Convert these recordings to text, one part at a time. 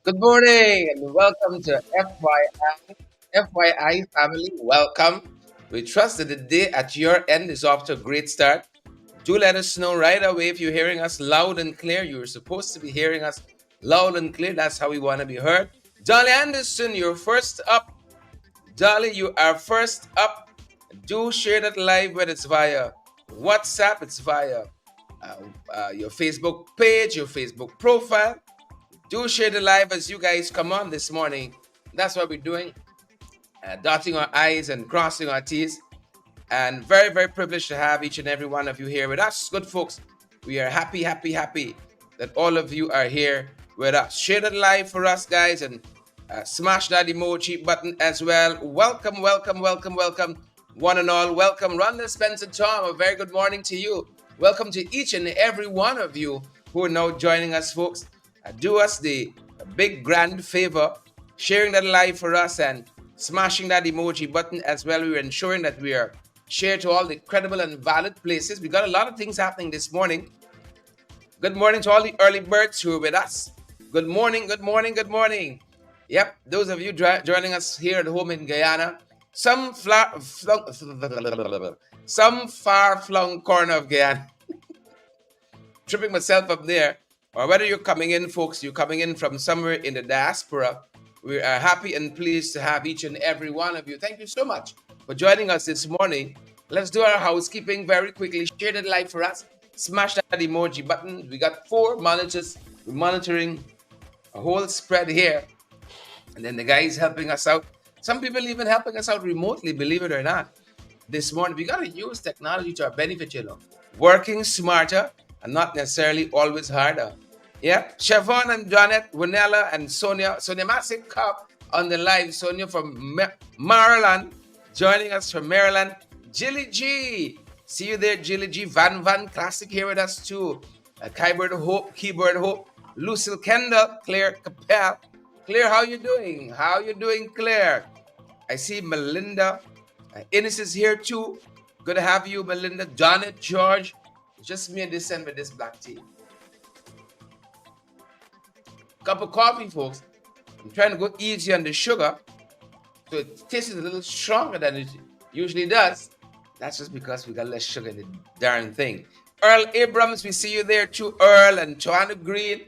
Good morning and welcome to FYI. FYI family, welcome. We trust that the day at your end is off to a great start. Do let us know right away if you're hearing us loud and clear. You're supposed to be hearing us loud and clear. That's how we want to be heard. Dolly Anderson, you're first up. Dolly, you are first up. Do share that live, whether it's via WhatsApp, it's via uh, your Facebook page, your Facebook profile. Do share the live as you guys come on this morning. That's what we're doing, dotting our I's and crossing our T's. And very, very privileged to have each and every one of you here with us. Good folks, we are happy, happy, happy that all of you are here with us. Share the live for us, guys, and smash that emoji button as well. Welcome, welcome, welcome, welcome, one and all. Welcome, Rhonda, Spencer, Tom. A very good morning to you. Welcome to each and every one of you who are now joining us, folks. Do us the big grand favor, sharing that live for us and smashing that emoji button as well. We're ensuring that we are shared to all the credible and valid places. We got a lot of things happening this morning. Good morning to all the early birds who are with us. Good morning, good morning, good morning. Yep, those of you joining us here at home in Guyana, some far-flung corner of Guyana. Tripping myself up there. Or whether you're coming in, folks, you're coming in from somewhere in the diaspora, we are happy and pleased to have each and every one of you. Thank you so much for joining us this morning. Let's do our housekeeping very quickly. Share that live for us. Smash that emoji button. We got 4 monitors. We're monitoring a whole spread here. And then the guys helping us out. Some people even helping us out remotely, believe it or not. This morning, we got to use technology to our benefit, Working smarter and not necessarily always harder. Yeah, Siobhan and Janet, Winella and Sonia. Sonia Massive Cup on the live. Sonia from Maryland, joining us from Maryland. Jilly G, see you there, Jilly G. Van Classic here with us too. Keyboard Hope. Lucille Kendall, Claire Capel. Claire, how you doing? How you doing, Claire? I see Melinda. Ines is here too. Good to have you, Melinda. Janet, George. Just me and December, this black tea. Cup of coffee, folks. I'm trying to go easy on the sugar, so it tastes a little stronger than it usually does. That's just because we got less sugar in the darn thing. Earl Abrams, we see you there too. Earl and Joanna Green,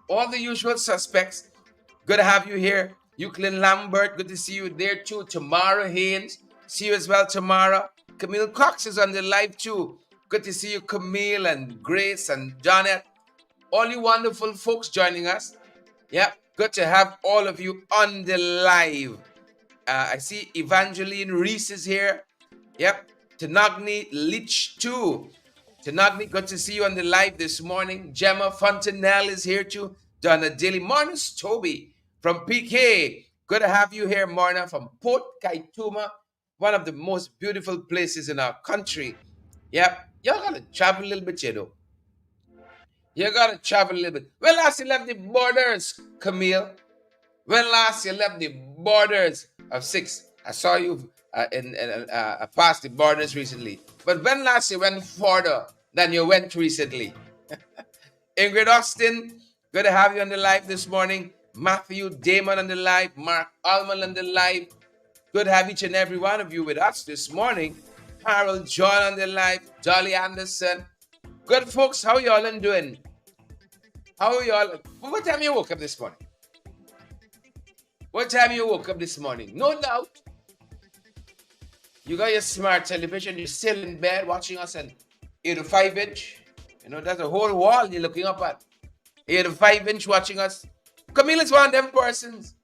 all the usual suspects. Good to have you here. Euclid Lambert, good to see you there too. Tamara Haynes, see you as well, Tamara. Camille Cox is on the live too. Good to see you, Camille and Grace and Janet. All you wonderful folks joining us. Yep, good to have all of you on the live. I see Evangeline Reese is here. Yep, Tanagni Leach too. Tanagni, good to see you on the live this morning. Gemma Fontanelle is here too. Donna Daly. Marna's Toby from PK. Good to have you here, Marna, from Port Kaituma, one of the most beautiful places in our country. Yep, y'all gotta travel a little bit, You gotta travel a little bit. When last you left the borders, Camille? When last you left the borders of 6? I saw you past the borders recently. But when last you went further than you went recently? Ingrid Austin, good to have you on the live this morning. Matthew Damon on the live. Mark Allman on the live. Good to have each and every one of you with us this morning. Harold John on the live. Dolly Anderson. Good folks, how y'all doing? How y'all? What time you woke up this morning? What time you woke up this morning? No doubt. You got your smart television. You're still in bed watching us on 85-inch. That's a whole wall you're looking up at. 85-inch watching us. Camille is one of them persons.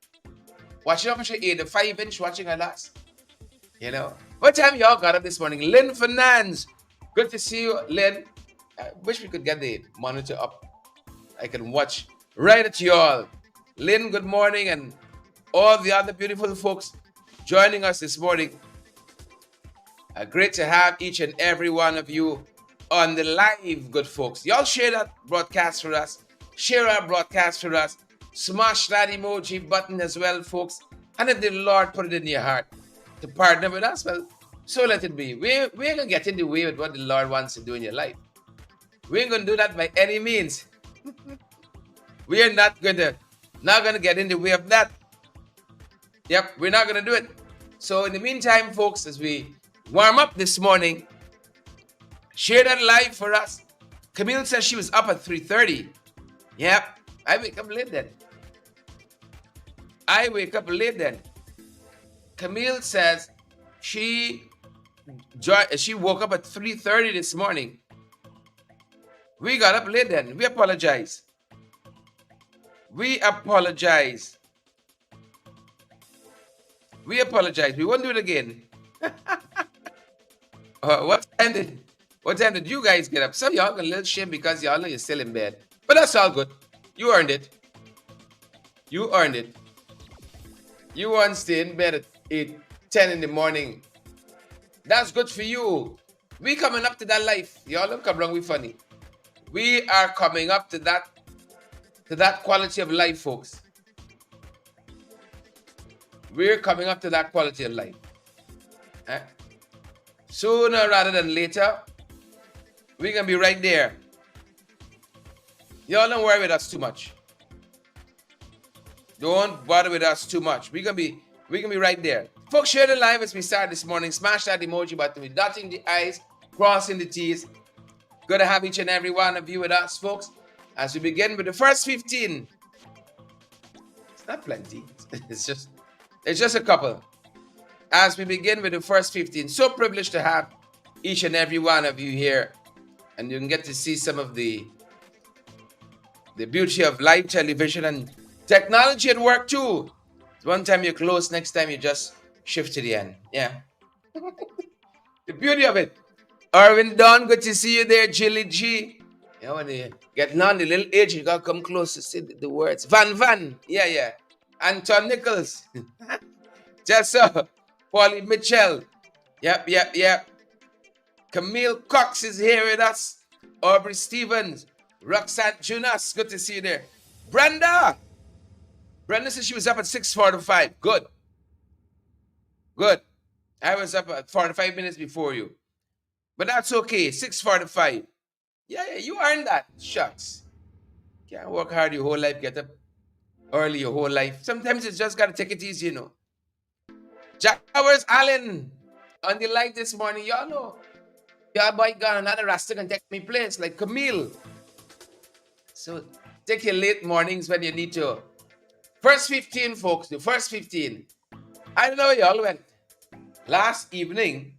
Watching up for 85-inch watching us. What time y'all got up this morning? Lynn Fernandez. Good to see you, Lynn. I wish we could get the monitor up. I can watch right at y'all. Lynn, good morning, and all the other beautiful folks joining us this morning. Great to have each and every one of you on the live, good folks. Y'all share that broadcast for us. Share our broadcast for us. Smash that emoji button as well, folks. And if the Lord put it in your heart to partner with us, well, so let it be. We ain't going to get in the way with what the Lord wants to do in your life. We ain't going to do that by any means. We are not going to Not going to get in the way of that. Yep, we're not going to do it. So in the meantime, folks, as we warm up this morning, share that live for us. Camille says she was up at 3:30. Yep, I wake up late then. Camille says she woke up at 3:30 this morning. We got up late then. We apologize. We won't do it again. What time did you guys get up? Some of y'all got a little shame because y'all know you're still in bed. But that's all good. You earned it. You want to stay in bed at 8, 10 in the morning. That's good for you. We coming up to that life. Y'all don't come wrong, we funny. We are coming up to that quality of life, folks. We're coming up to that quality of life. Sooner rather than later, we're going to be right there. Y'all don't worry with us too much. Don't bother with us too much. We're going to be right there. Folks, share the live as we start this morning. Smash that emoji button. We're dotting the I's, crossing the T's. Good to have each and every one of you with us, folks. As we begin with the first 15. It's not plenty. It's just a couple. As we begin with the first 15. So privileged to have each and every one of you here. And you can get to see some of the beauty of live television and technology at work too. One time you're close, next time you just shift to the end. Yeah. The beauty of it. Arvin Don, good to see you there. Jilly G. You know, when you get on the little age, you gotta come close to see the words. Van. Yeah. Anton Nichols. Just so. Paulie Mitchell. Yep. Camille Cox is here with us. Aubrey Stevens. Roxanne Junas. Good to see you there. Brenda said she was up at 6:45. Good. I was up at 45 minutes before you. But that's okay. 6:45. Yeah, you earned that. Shucks. Can't work hard your whole life, get up early your whole life. Sometimes it's just got to take it easy, you know. Jack Powers Allen on the live this morning. Y'all know. Y'all boy got another Rasta can take me place like Camille. So take your late mornings when you need to. First 15, folks. The first 15. I don't know where y'all went. Last evening,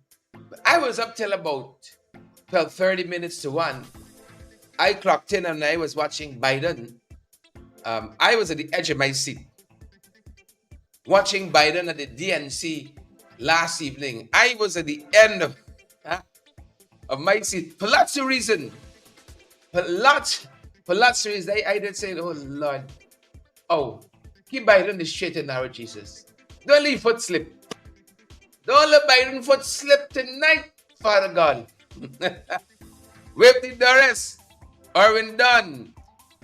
I was up till about 30 minutes to 1. I clocked in and I was watching Biden. I was at the edge of my seat. Watching Biden at the DNC last evening. I was at the end of my seat. For lots of reasons. For lots of reasons. I did say, oh Lord. Oh, keep Biden the straight and narrow, Jesus. Don't leave foot slip. Don't let Biden foot slip tonight, Father God. Whip the Doris. Arvin Dunn.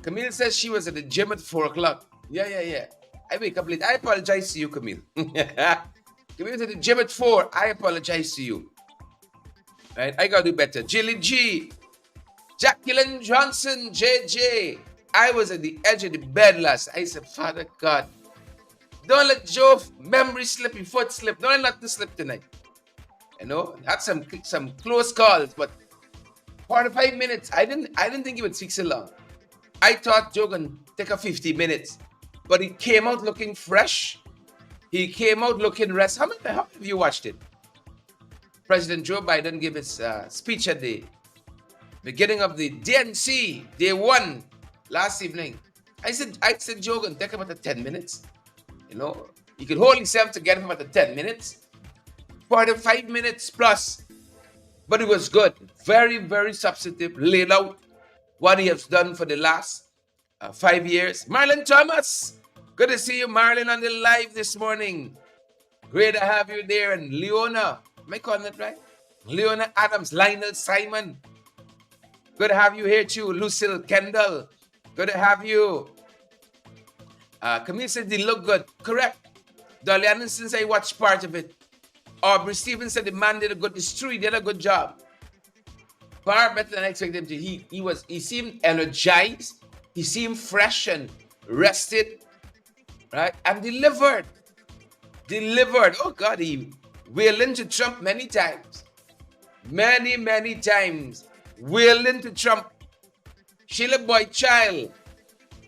Camille says she was at the gym at 4 o'clock. Yeah. I wake up late. I apologize to you, Camille. Camille was at the gym at 4. I apologize to you. Right? I gotta do better. Jilly G. Jacqueline Johnson. JJ. I was at the edge of the bed last. I said, Father God, don't let Joe memory slip, your foot slip. Don't let it slip tonight. You know, had some close calls, but 45 minutes. I didn't think he would speak so long. I thought Joe gonna take a 50 minutes, but he came out looking fresh. He came out looking rest. How many of you watched it? President Joe Biden gave his speech at the beginning of the DNC day 1 last evening. I said Joe gonna take about 10 minutes. You know, he could hold himself together for about 10 minutes. 45 minutes plus. But it was good. Very, very substantive. Laid out what he has done for the last 5 years. Marlon Thomas. Good to see you, Marlon, on the live this morning. Great to have you there. And Leona. Am I calling it right? Leona Adams. Lionel Simon. Good to have you here too. Lucille Kendall. Good to have you. Camille said they look good. Correct. Dolly Anderson said I watched part of it. Aubrey Stevens said the man did a good. It's true, he did a good job. Far better than I expected him to. He seemed energized. He seemed fresh and rested. right? And delivered. Delivered. Oh God, he wailed into Trump many times. Many, many times. Wailed into Trump. Sheila Boy Child.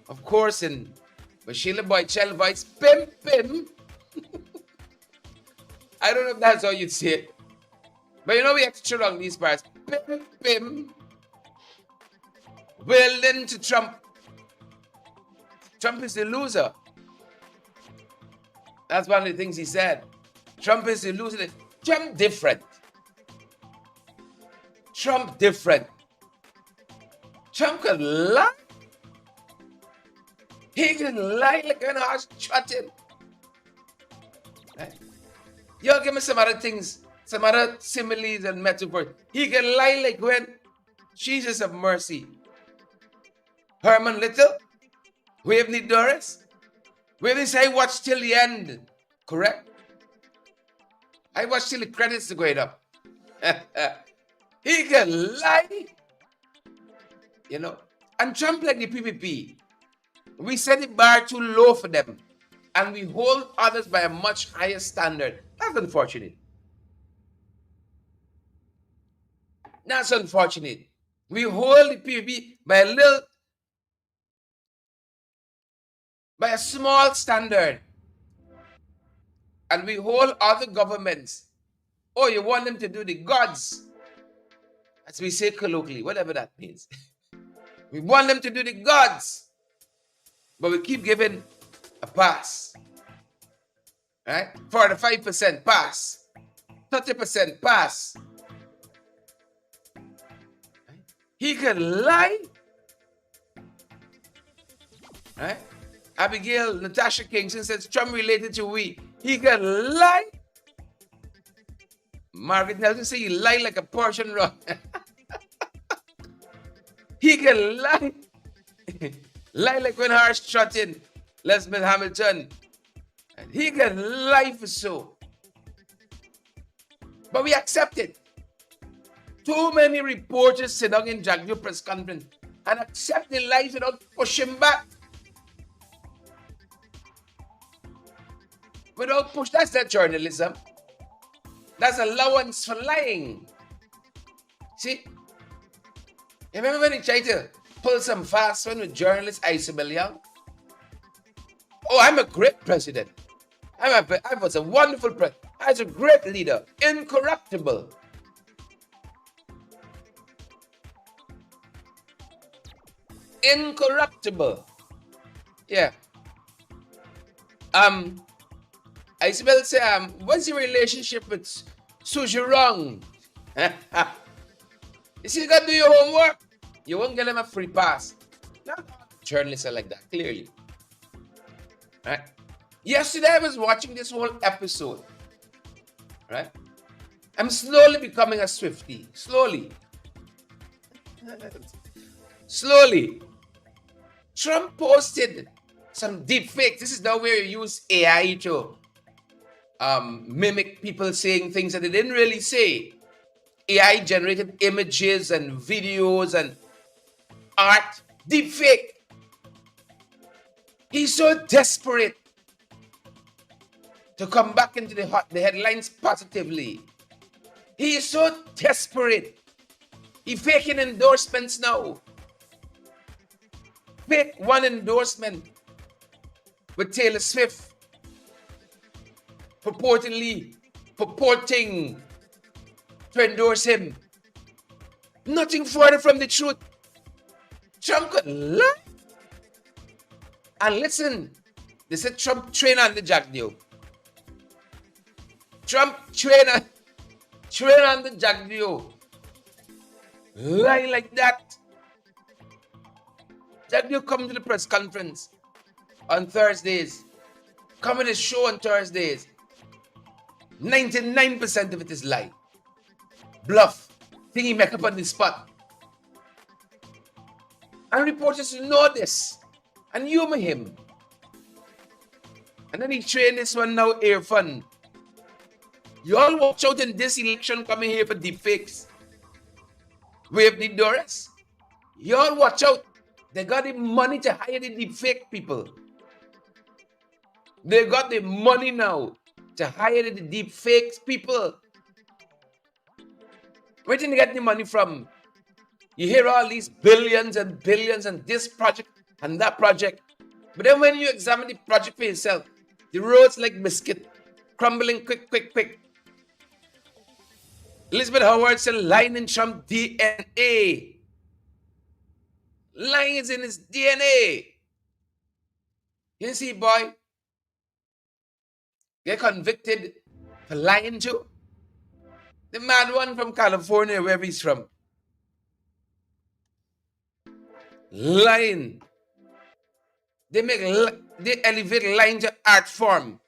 Of course, but Sheila Boy Child voice, pim, pim. I don't know if that's how you'd say it. But you know we have to chill on these parts. Pim, pim. Wailed into Trump. Trump is the loser. That's one of the things he said. Trump is the loser. Trump different. Trump different. Trump can lie. He can lie like an horse trotting. Right? You give me some other things, some other similes and metaphors. He can lie like when Jesus of mercy. Herman Little, Waveney Doris. Waveney say, I watched till the end. Correct? I watched till the credits are going up. He can lie. You know? And Trump like the PPP. We set the bar too low for them. And we hold others by a much higher standard. That's unfortunate. That's unfortunate. We hold the PPP by a small standard. And we hold other governments. Oh, you want them to do the gods. As we say colloquially, whatever that means. We want them to do the gods. But we keep giving a pass. Right? 45% pass. 30% pass. He can lie. Right? Abigail Natasha Kingston says Trump related to we. He can lie. Margaret Nelson says he lie like a Persian rug. He can lie. Lie like when Harsh Trottin, Lesmond Hamilton. And he can lie for so. But we accept it. Too many reporters sit down in Jagdeo press conference and accept the lies without pushing back. Without push, that's not journalism. That's allowance for lying. See? Remember when he tried to pull some fast one with journalist Isabel Young? Oh, I'm a great president. I was a wonderful president. I was a great leader. Incorruptible. Incorruptible. Yeah. Isabel said, what's your relationship with Sujurong? You see, you got to do your homework. You won't get them a free pass. Not journalists are like that, clearly. Right? Yesterday, I was watching this whole episode. Right? I'm slowly becoming a Swiftie. Slowly. Slowly. Trump posted some deepfakes. This is now where you use AI to mimic people saying things that they didn't really say. AI generated images and videos and art. Deepfake. He's so desperate to come back into the headlines positively. He is so desperate. He's faking endorsements now. Fake one endorsement with Taylor Swift purporting to endorse him. Nothing further from the truth. Trump could lie. And listen, they said Trump train on the Jagdeo. Trump train on the Jagdeo. Lie like that. Jagdeo come to the press conference on Thursdays. Come to the show on Thursdays. 99% of it is lie. Bluff. Thing he make up on the spot. And reporters know this. And humor him. And then he trained this one now, air fun. You all watch out in this election coming here for deepfakes. Waveney Doris. You all watch out. They got the money to hire the deepfake people. They got the money now to hire the deepfakes people. Where did they get the money from? You hear all these billions and billions and this project and that project. But then when you examine the project for yourself, the roads like biscuit, crumbling quick, quick, quick. Elizabeth Howard said lying in Trump DNA. Lying is in his DNA. You see, boy, get convicted for lying too. The mad one from California, wherever he's from. Lying. They elevate lying to art form.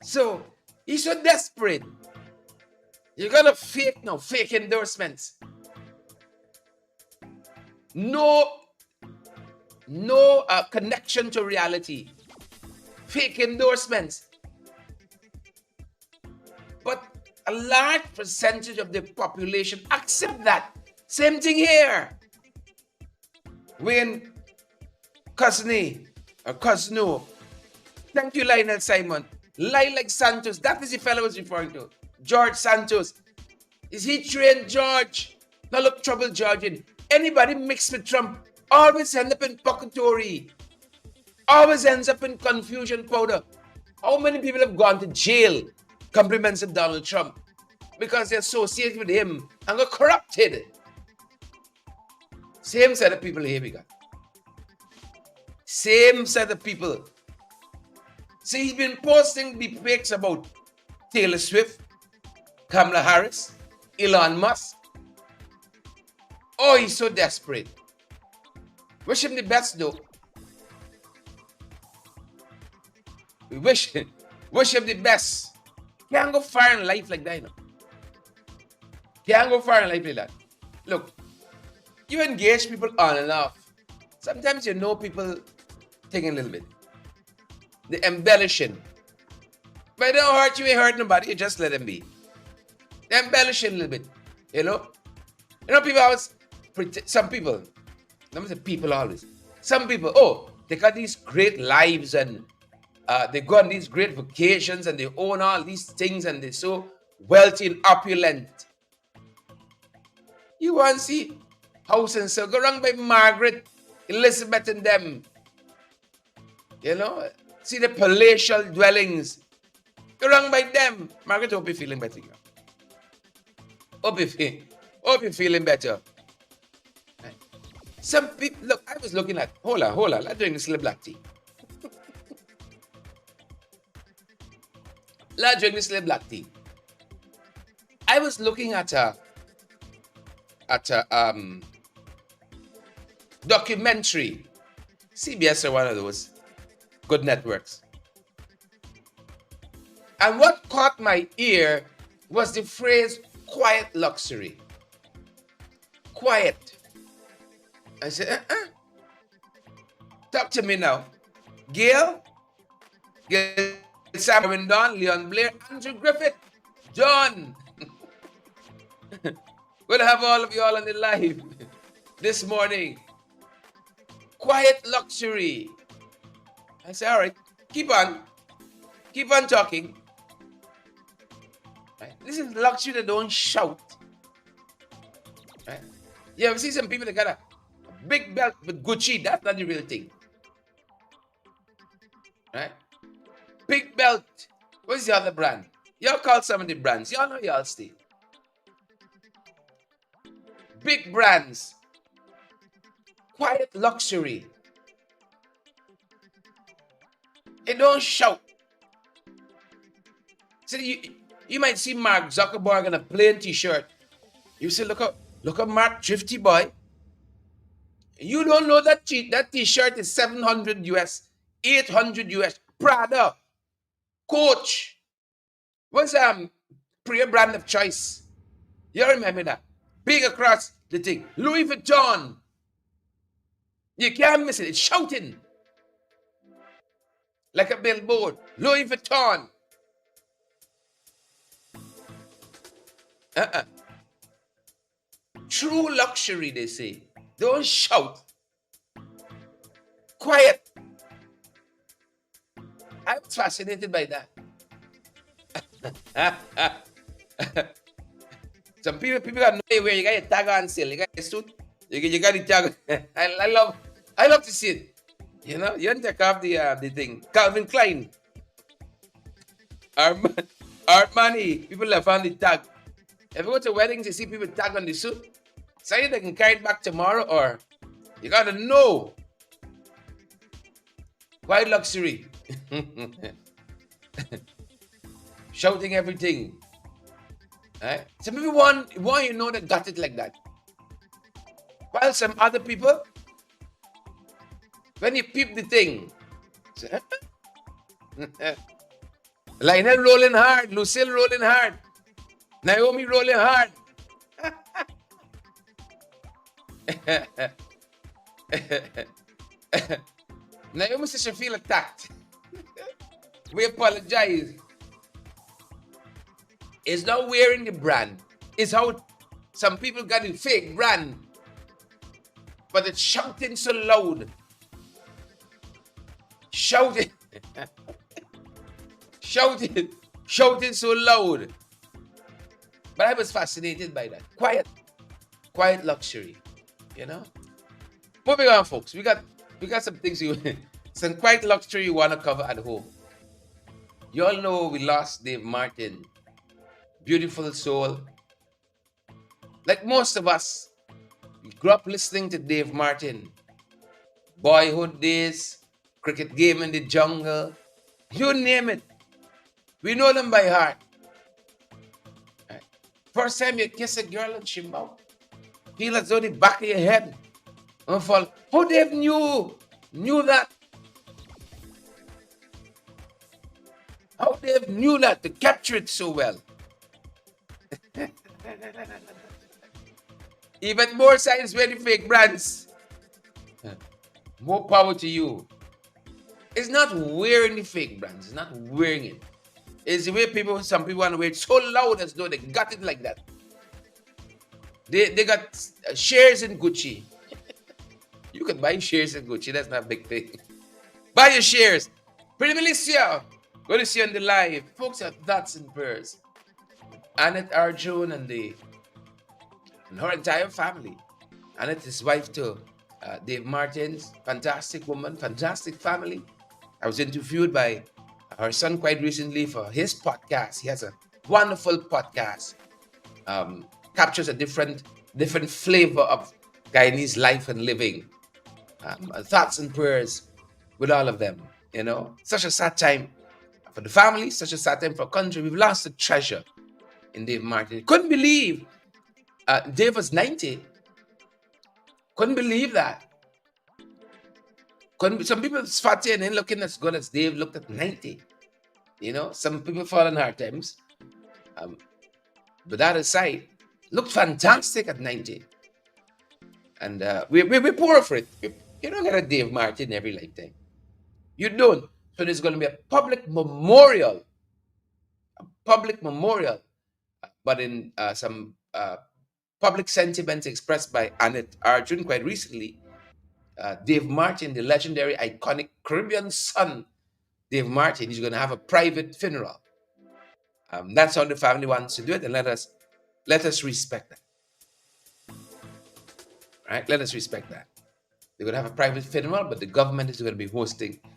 So he's so desperate. You're gonna fake now, fake endorsements. No connection to reality. Fake endorsements. But a large percentage of the population accept that. Same thing here. When Cousin or Cousin, thank you, Lionel Simon. Lie like Santos. That is the fellow I was referring to. George Santos. Is he trained, George? Now look, trouble Georgian. Anybody mixed with Trump always ends up in purgatory. Always ends up in confusion powder. How many people have gone to jail? Compliments of Donald Trump because they associate with him and got corrupted. Same set of people here we got. Same set of people. See, he's been posting deepfakes about Taylor Swift, Kamala Harris, Elon Musk. Oh, he's so desperate. Wish him the best, though. We wish him the best. Can't go far in life like that, you know. Can't go far in life like that. Look, you engage people on and off. Sometimes you know people taking a little bit. The embellishing. But it don't hurt you, ain't hurt nobody. You just let them be. They embellishing a little bit. You know? You know, people always, some people, let me say people always. Some people, oh, they got these great lives and they go on these great vacations and they own all these things and they're so wealthy and opulent. You want to see house and so go around by Margaret, Elizabeth and them. You know, see the palatial dwellings. Go around by them. Margaret, hope you're feeling better. Hope you're feeling better. Right. Some people, look, I was looking at, hold on, let's drink this little black tea. Let's drink this little black tea. I was looking at a documentary. CBS or one of those good networks. And what caught my ear was the phrase quiet luxury. Quiet. I said, talk to me now. Gail, Sam Don, Leon Blair, Andrew Griffith, John. Good to have all of you all on the live this morning. Quiet luxury. I said, all right, keep on talking. Right? This is luxury that don't shout. Right? You ever see some people that got a big belt with Gucci? That's not the real thing. Right? Big belt. What's the other brand? Y'all call some of the brands. Y'all know y'all stay. Big brands. Quiet luxury. It don't shout. So you might see Mark Zuckerberg in a plain t-shirt. You say, look at Mark Drifty boy. You don't know that t-shirt is 700 US, 800 US. Prada, Coach. What's prayer brand of choice? You remember that? Big across the thing. Louis Vuitton. You can't miss it. It's shouting. Like a billboard. Louis Vuitton. True luxury, they say. Don't shout. Quiet. I was fascinated by that. Some people got no idea where you got your tag on still. You got your suit. You got the tag. I love to see it. You know, you don't take off the thing. Calvin Klein, Armani, people have found the tag. If you go to weddings, you see people tag on the suit. So they can carry it back tomorrow, or you gotta know. Quite luxury. Shouting everything. Right? Some people want you know that got it like that. While some other people, when you peep the thing, Lionel rolling hard, Lucille rolling hard, Naomi rolling hard. Naomi says she feel attacked. We apologize. It's not wearing the brand. It's how some people got the fake brand. But it's shouting so loud. Shouting. Shouting so loud. But I was fascinated by that. Quiet luxury. You know? Moving on, folks. We got some things some quiet luxury you want to cover at home. You all know we lost Dave Martin. Beautiful soul. Like most of us, we grew up listening to Dave Martin. Boyhood days, cricket game in the jungle, you name it. We know them by heart. Right. First time you kiss a girl and she mouth, feel as though the back of your head will fall. How Dave knew that? How Dave knew that to capture it so well? Even more signs where the fake brands. More power to you. It's not wearing the fake brands. It's not wearing it. It's the way some people want to wear it so loud as though they got it like that. They got shares in Gucci. You can buy shares in Gucci. That's not a big thing. Buy your shares. Pretty Milicia. Going to see on the live. Folks have thoughts and prayers. Annette Arjun and her entire family. Annette, his wife too. Dave Martin's fantastic woman, fantastic family. I was interviewed by her son quite recently for his podcast. He has a wonderful podcast. Captures a different flavor of Guyanese life and living. Thoughts and prayers with all of them. You know, such a sad time for the family, such a sad time for country. We've lost a treasure in Dave Martin. Couldn't believe Dave was 90. Couldn't believe that. Some people fatty and ain't looking as good as Dave looked at 90. You know, some people fall in hard times. But that aside, looked fantastic at 90. And we're poor for it. You don't get a Dave Martin every lifetime. You don't. So there's going to be a public memorial. But in some public sentiments expressed by Annette Arjun quite recently, Dave Martin, the legendary, iconic Caribbean son, Dave Martin, is going to have a private funeral. That's how the family wants to do it, and let us respect that. Right? Let us respect that. They're going to have a private funeral, but the government is going to be hosting a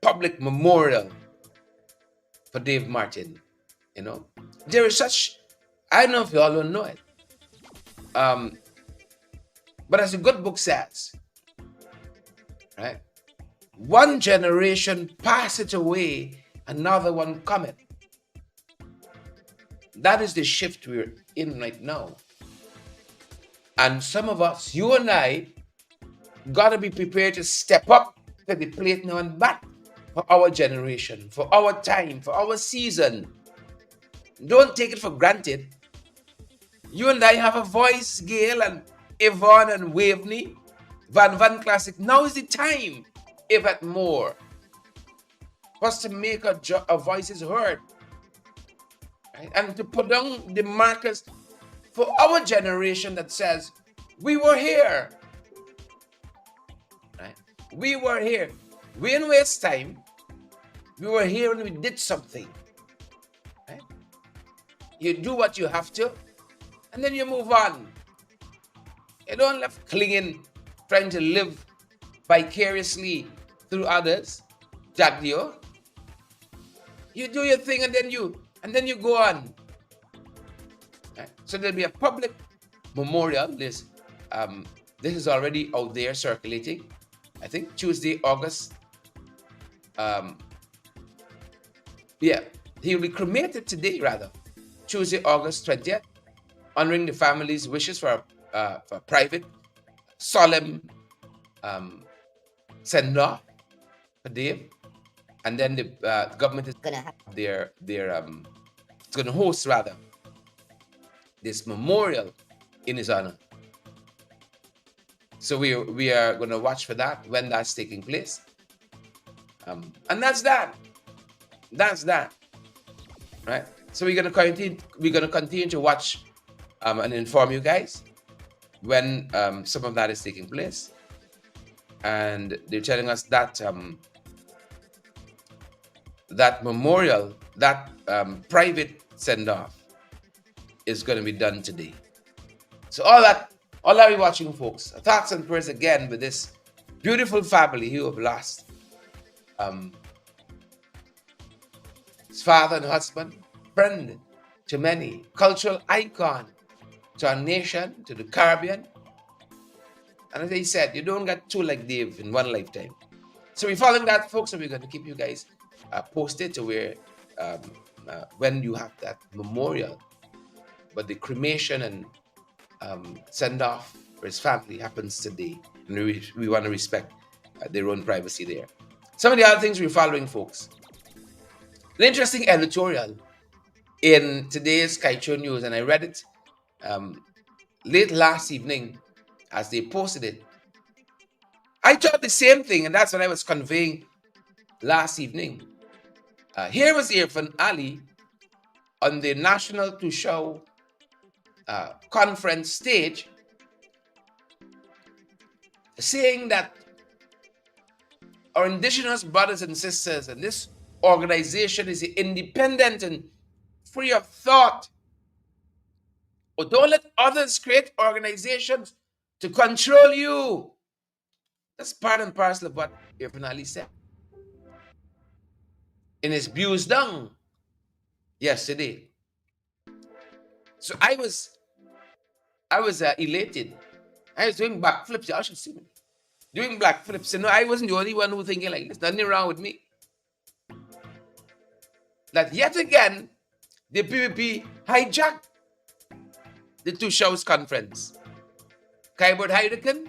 public memorial for Dave Martin. You know, there is such. I don't know if you all don't know it. But as the good book says, right? One generation passeth away, another one cometh. That is the shift we're in right now. And some of us, you and I, gotta be prepared to step up to the plate now and back for our generation, for our time, for our season. Don't take it for granted. You and I have a voice, Gail and Yvonne and Waveney, Van Classic. Now is the time, if at more, for us to make our voices heard. Right? And to put down the markers for our generation that says, we were here. Right? We were here. We didn't waste time. We were here and we did something. Right? You do what you have to, and then you move on. You don't left clinging, trying to live vicariously through others. Jagdio. You do your thing and then you go on. Right? So there'll be a public memorial. This is already out there circulating. I think Tuesday, August. He'll be cremated today, rather. Tuesday, August 20th, honoring the family's wishes for a private, solemn send-off for Dave. And then the government is going to have it's going to host, rather, this memorial in his honor. So we are going to watch for that when that's taking place. And that's that. That's that. Right? So we're going to continue to watch and inform you guys when some of that is taking place. And they're telling us that that memorial, that private send-off is going to be done today. So all that we're watching, folks. Thoughts and prayers again with this beautiful family who have lost his father and husband, friend to many, cultural icon to our nation, to the Caribbean. And as I said, you don't get two like Dave in one lifetime. So we're following that, folks, and we're going to keep you guys posted to where when you have that memorial. But the cremation and send-off for his family happens today. And we want to respect their own privacy there. Some of the other things we're following, folks. An interesting editorial in today's Kaicho News, and I read it late last evening as they posted it. I thought the same thing, and that's what I was conveying last evening. Here was Irfan Ali on the National Toshaos conference stage saying that our indigenous brothers and sisters and this organization is independent and free of thought. Or don't let others create organizations to control you. That's part and parcel of what Irfan Ali said in his views down yesterday. So I was elated. I was doing backflips. Y'all should see me doing backflips. You know, I wasn't the only one who thinking like this. Nothing wrong with me. That yet again, the PPP hijacked the Toshaos conference. Kybert Heideken,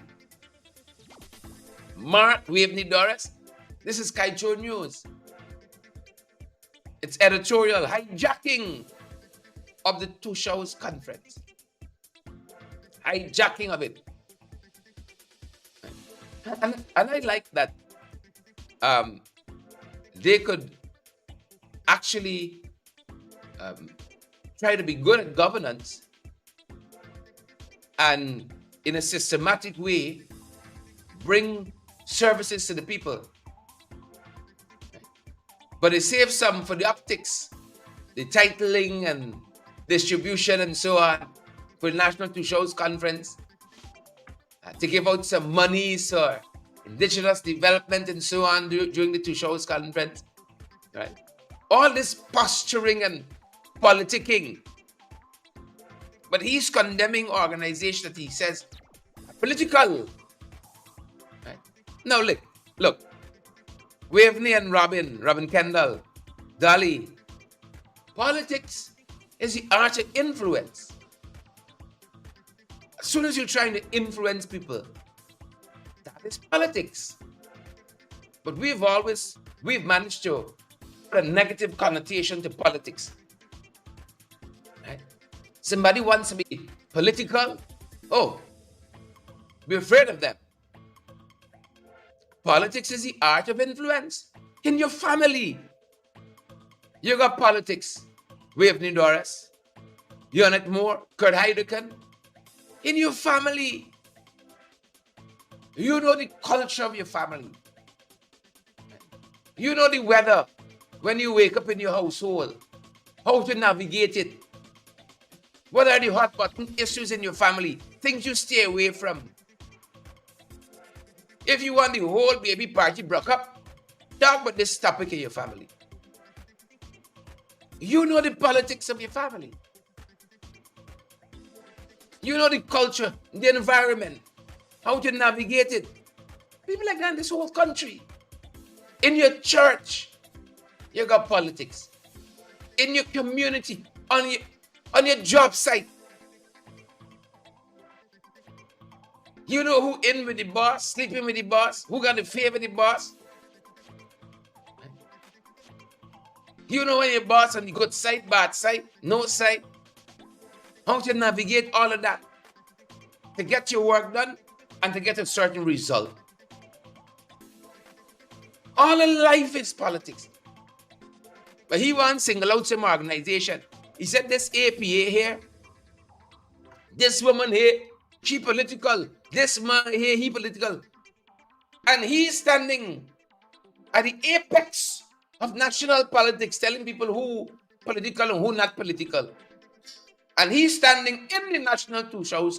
Mark Waveney Doris. This is Kaicho News. It's editorial hijacking of the Toshaos conference. Hijacking of it. And I like that they could actually try to be good at governance and in a systematic way bring services to the people. But they save some for the optics, the titling and distribution and so on for the National Toshaos Conference, to give out some monies for indigenous development and so on during the Toshaos Conference. Right? All this posturing and politicking. But he's condemning organizations that he says are political. Right? Now look. Waveney and Robin Kendall, Dolly. Politics is the art of influence. As soon as you're trying to influence people, that is politics. But we've managed to put a negative connotation to politics. Right? Somebody wants to be political, be afraid of them. Politics is the art of influence. In your family, you got politics. Waveney Doris, Yonette Moore, Kurt Heideken. In your family, you know the culture of your family. You know the weather when you wake up in your household, how to navigate it. What are the hot button issues in your family? Things you stay away from. If you want the whole baby party broke up, talk about this topic in your family. You know the politics of your family. You know the culture, the environment, how to navigate it. People like that in this whole country. In your church, you got politics. In your community, on your job site. You know who in with the boss, sleeping with the boss, who got the favor with the boss. You know when your boss on the good side, bad side, no side. How to navigate all of that to get your work done and to get a certain result. All of life is politics. But he wants to single out some organization. He said this APA here, this woman here, she political. This man here, he political. And he's standing at the apex of national politics, telling people who political and who not political. And he's standing in the National Toshaos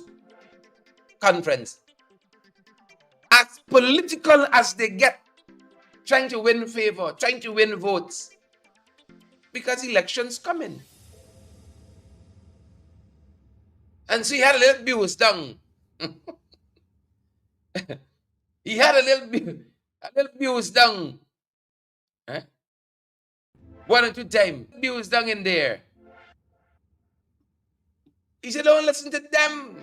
conference as political as they get, trying to win favor, trying to win votes, because elections coming. And so he had a little abuse down. He had a little abuse down. Eh? 1 or 2 times. Abuse down in there. He said, don't listen to them.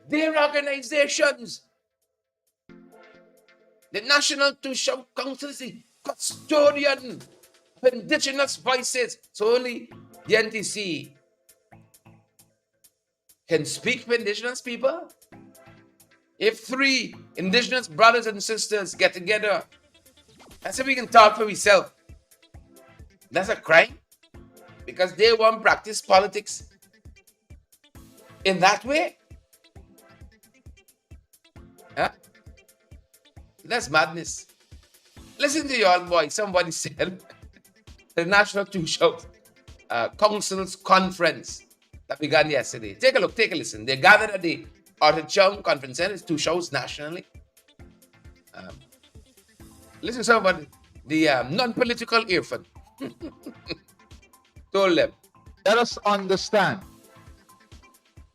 Their organizations. The National Toshaos Council is the custodian of indigenous voices. So only the NTC can speak for indigenous people. If 3 indigenous brothers and sisters get together and say we can talk for ourselves, that's a crime, because they won't practice politics in that way. Huh? That's madness. Listen to your own voice. Somebody said the National Toshaos Council's conference that began yesterday. Take a look, take a listen. They gathered at the Artichoke Conference Center, Toshaos nationally. Listen to somebody, the non-political earphone. Told them. Let us understand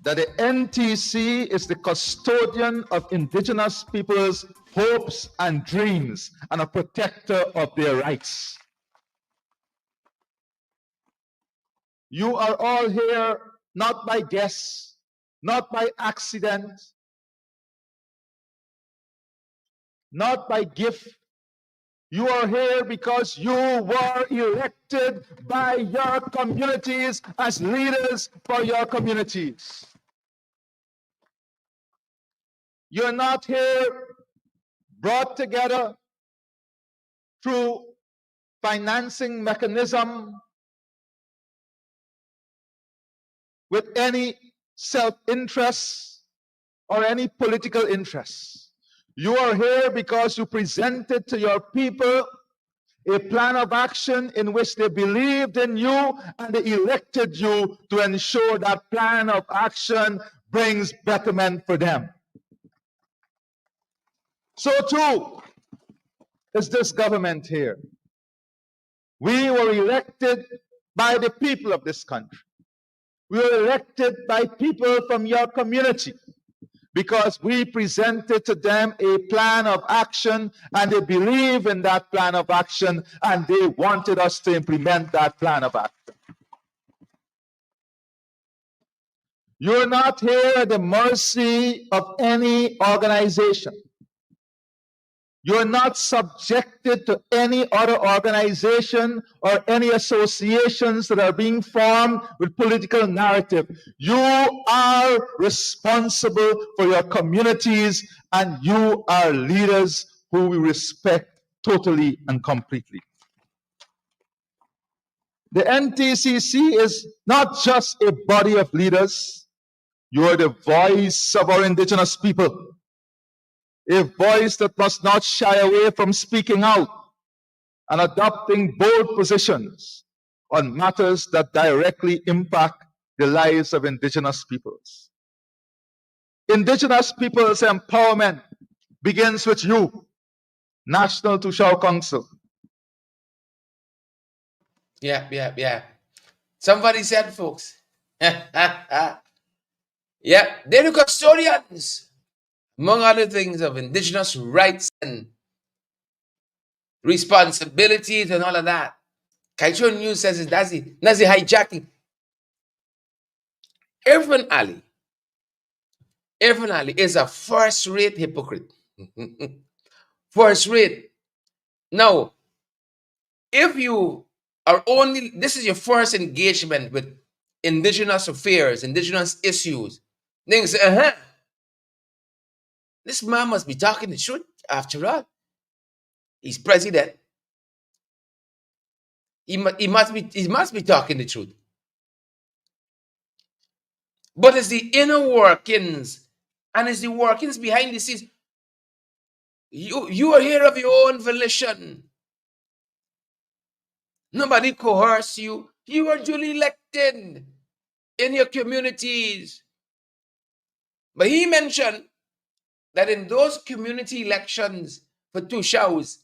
that the NTC is the custodian of indigenous people's hopes and dreams and a protector of their rights. You are all here not by guess, not by accident, not by gift. You are here because you were elected by your communities as leaders for your communities. You're not here brought together through financing mechanism with any self-interest or any political interest. You are here because you presented to your people a plan of action in which they believed in you and they elected you to ensure that plan of action brings betterment for them. So too is this government here. We were elected by the people of this country. We were elected by people from your community because we presented to them a plan of action and they believe in that plan of action and they wanted us to implement that plan of action. You're not here at the mercy of any organization. You're not subjected to any other organization or any associations that are being formed with political narrative. You are responsible for your communities and you are leaders who we respect totally and completely. The NTCC is not just a body of leaders. You are the voice of our indigenous people. A voice that must not shy away from speaking out and adopting bold positions on matters that directly impact the lives of indigenous peoples. Indigenous peoples empowerment begins with you, National Toshaos Council. Yeah. Somebody said, folks. Yeah, they're the custodians, among other things, of indigenous rights and responsibilities and all of that. Kaicho News says that's the hijacking. Irfan Ali is a first-rate hypocrite. First-rate. Now, if you are only, this is your first engagement with indigenous affairs, indigenous issues, then you say, this man must be talking the truth. After all, he's president. He must be talking the truth. But it's the inner workings, and it's the workings behind the scenes. You are here of your own volition. Nobody coerced you. You were duly elected in your communities. But he mentioned that in those community elections for Toshaos,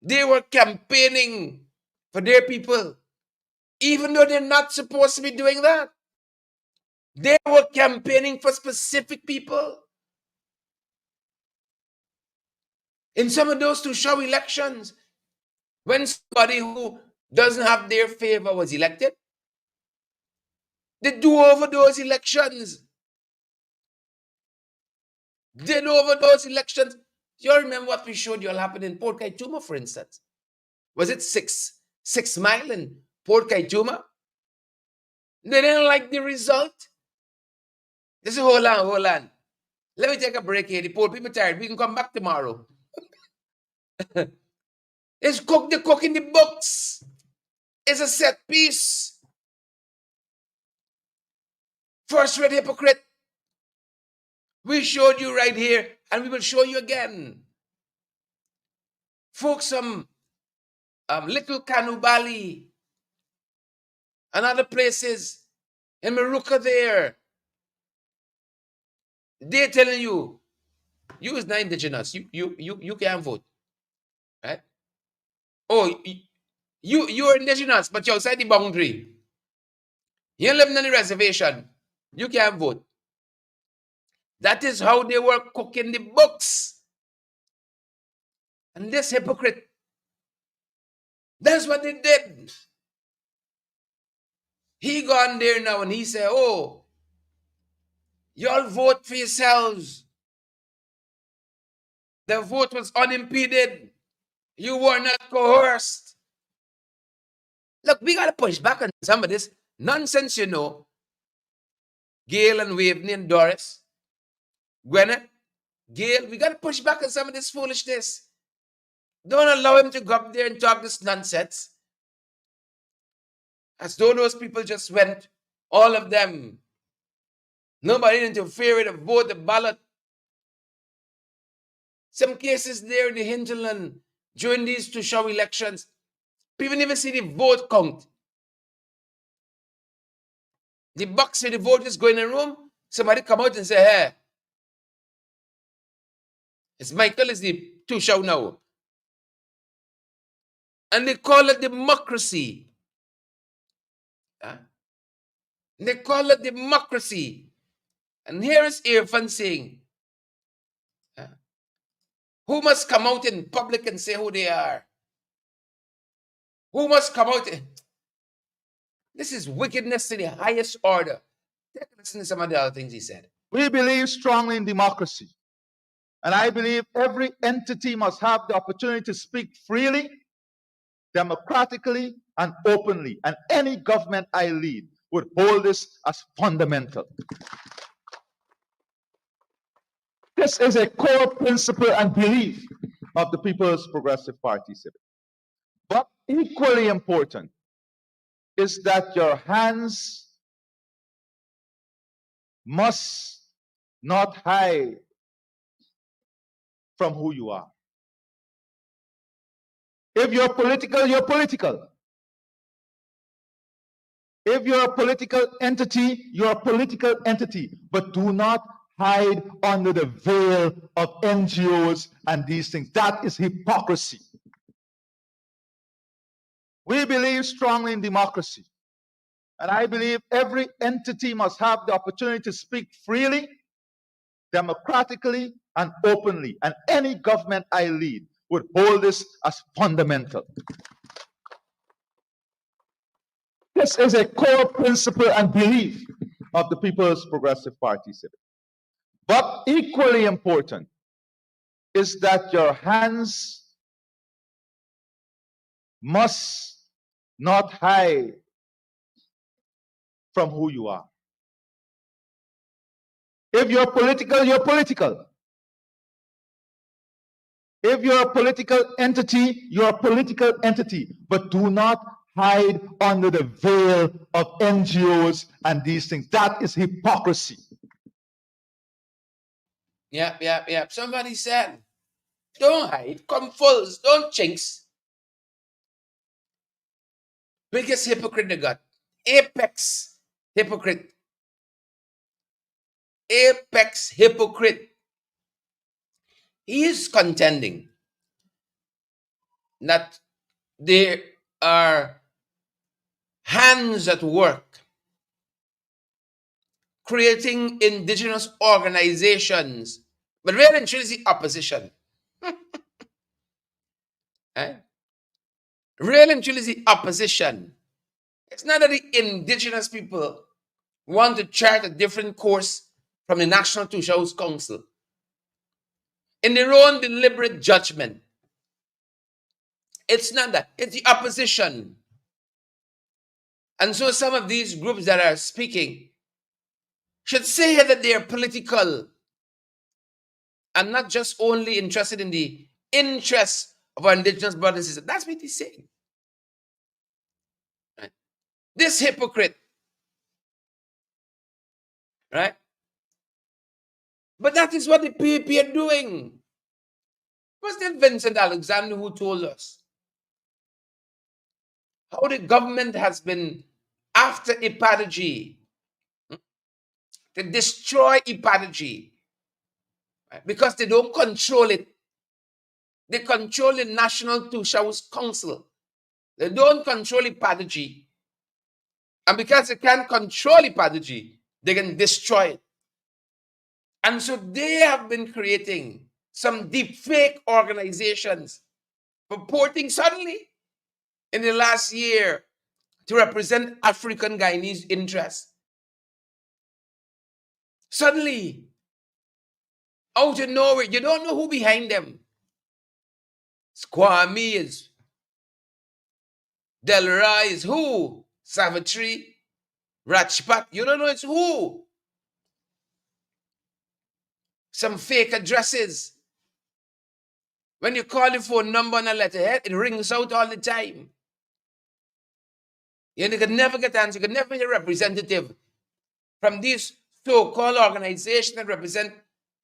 they were campaigning for their people, even though they're not supposed to be doing that. They were campaigning for specific people. In some of those Toshaos elections, when somebody who doesn't have their favor was elected, they do over those elections. Did over those elections. You all remember what we showed you all happened in Port Kaituma, for instance? Was it 6 Mile in Port Kaituma? They didn't like the result. They said, hold on. Let me take a break here. The poor people tired. We can come back tomorrow. It's cook in the books. It's a set piece. First-rate hypocrite. We showed you right here, and we will show you again. Folks from Little Kanubali and other places in Maruka there, they're telling you, you is not indigenous. You can't vote. Right? Oh, you're indigenous, but you're outside the boundary. You're living on the reservation. You can't vote. That is how they were cooking the books. And this hypocrite, that's what they did. He gone there now and he said, oh, y'all vote for yourselves. The vote was unimpeded. You were not coerced. Look, we got to push back on some of this nonsense, you know. Gail and Waveney and Doris, Gwyneth, Gail, we got to push back on some of this foolishness. Don't allow him to go up there and talk this nonsense. As though those people just went, all of them. Nobody interfered with the vote, the ballot. Some cases there in the hinterland during these Toshaos elections, people never see the vote count. The box where the voters go in the room, somebody come out and say, hey, it's Michael is the Toshaos now. And they call it democracy. They call it democracy. And here is Irfan saying, who must come out in public and say who they are? Who must come out? This is wickedness to the highest order. Take a listen to some of the other things he said. We believe strongly in democracy. And I believe every entity must have the opportunity to speak freely, democratically, and openly. And any government I lead would hold this as fundamental. This is a core principle and belief of the People's Progressive Party. But equally important is that your hands must not hide from who you are. If you're political, you're political. If you're a political entity, you're a political entity. But do not hide under the veil of NGOs and these things. That is hypocrisy. We believe strongly in democracy. And I believe every entity must have the opportunity to speak freely, democratically, and openly. And any government I lead would hold this as fundamental. This is a core principle and belief of the People's Progressive Party. But equally important is that your hands must not hide from who you are. If you're political, you're political. If you're a political entity, you're a political entity. But do not hide under the veil of NGOs and these things. That is hypocrisy. Yep. Somebody said, don't hide, come full, don't chinks. Biggest hypocrite they got. Apex hypocrite. Apex hypocrite. He is contending that there are hands at work creating indigenous organizations, but really and truly is the opposition. Eh? Real and truly is the opposition. It's not that the indigenous people want to chart a different course from the National Toshaos Council. In their own deliberate judgment. It's not that. It's the opposition. And so some of these groups that are speaking should say that they are political and not just only interested in the interests of our indigenous brothers and sisters. That's what he's saying. Right? This hypocrite. Right? But that is what the PAP are doing. Was that Vincent Alexander who told us how the government has been after Ipadagy to destroy Ipadagy, right? Because they don't control it. They control the National Toshaos Council. They don't control Ipadagy. And because they can't control Ipadagy, they can destroy it. And so they have been creating some deepfake organizations purporting suddenly in the last year to represent African Guyanese interests. Suddenly, out of nowhere, you don't know who behind them. Squammy is, Delray is who? Savitri, Rajpat, you don't know it's who. Some fake addresses. When you call the phone number on a letterhead, it rings out all the time. You could never get answer. You could never get a representative from these so-called organizations that represent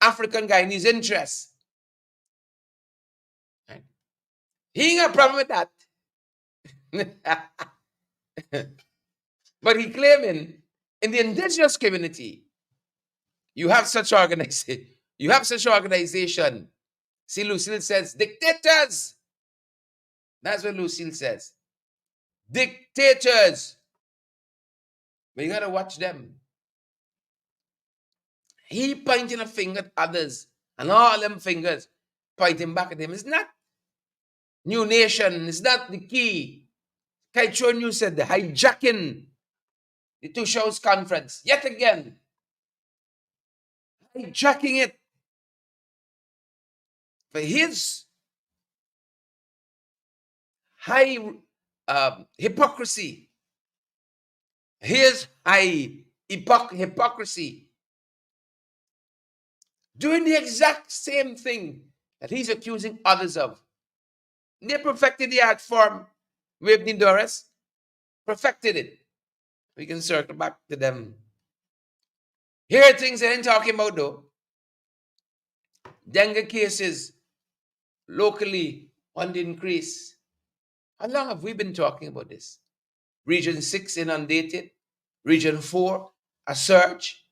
African Guyanese interests. Right? He ain't got a problem with that. But he claiming in the indigenous community, you have such organization. You have such organization. See, Lucille says, dictators. That's what Lucille says. Dictators. But you got to watch them. He pointing a finger at others, and all them fingers pointing back at him. It's not New Nation. It's not the key. Kaichon New said the hijacking the Toshaos conference. Yet again. Hijacking it for his high hypocrisy. His high hypocrisy. Doing the exact same thing that he's accusing others of. They perfected the art form with Doris. Perfected it. We can circle back to them. Here are things they ain't talking about though. Dengue cases locally on the increase. How long have we been talking about this? Region 6 inundated, Region 4 a surge.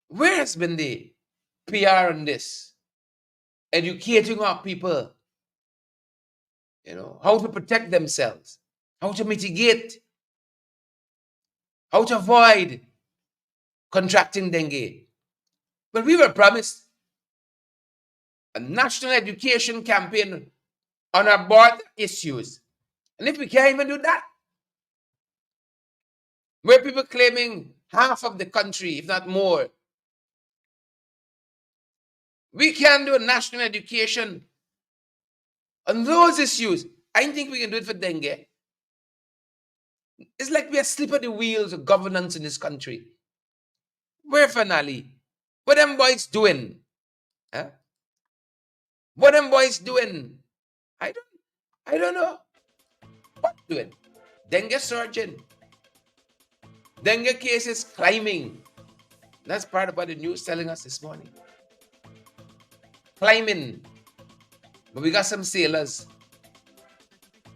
Where has been the PR on this? Educating our people, how to protect themselves, how to mitigate, how to avoid contracting dengue. But we were promised a national education campaign on about issues. And if we can't even do that, where people claiming half of the country, if not more, we can do a national education on those issues. I don't think we can do it for dengue. It's like we are asleep at the wheels of governance in this country. Where finally? What them boys doing? Huh? What them boys doing? I don't know. What doing? Dengue surging. Dengue cases climbing. That's part of what the news telling us this morning. Climbing. But we got some sailors.